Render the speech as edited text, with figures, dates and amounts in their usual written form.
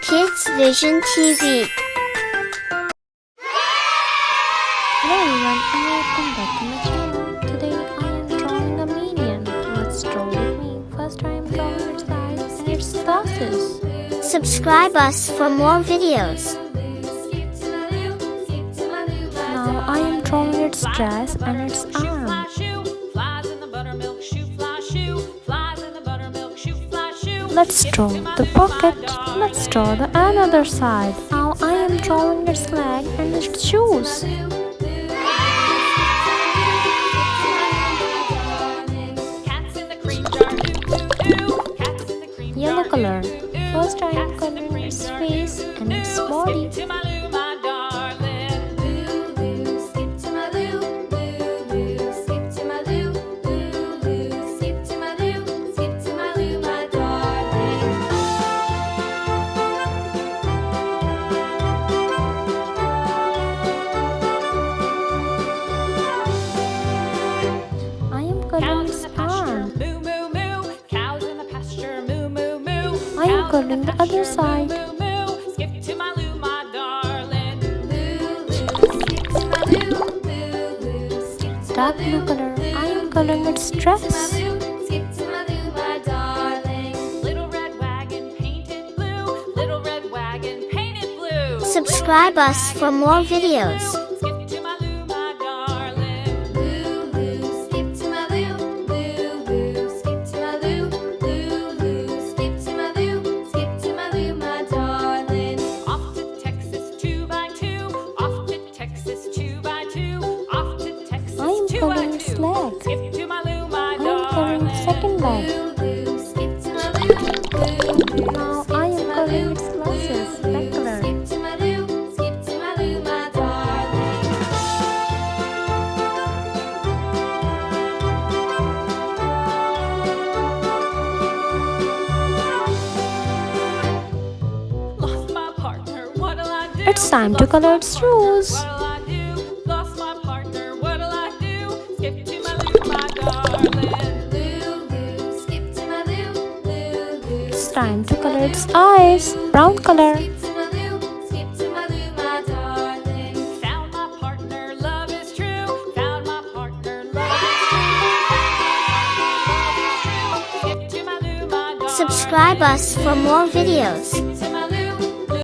KidsVision TV. Hello everyone and welcome back to my channel. Today I am drawing a minion. Let's draw with me. First I am drawing its eyes and its glasses. Subscribe us for more videos. Now I am drawing its dress and its arm. Let's draw the pocket. Let's draw the another side. Now I am drawing its leg and its shoes. Yellow color. First I am coloring its face and its body. I am coloring its arm. I am coloring the other side. Dark blue color. I am coloring its dress. Subscribe us for more videos. Coloring its leg. I am coloring the second leg. Now I am coloring its glasses, black color. It's time to color its shoes. It's time to color its eyes, brown color. Subscribe us for more videos.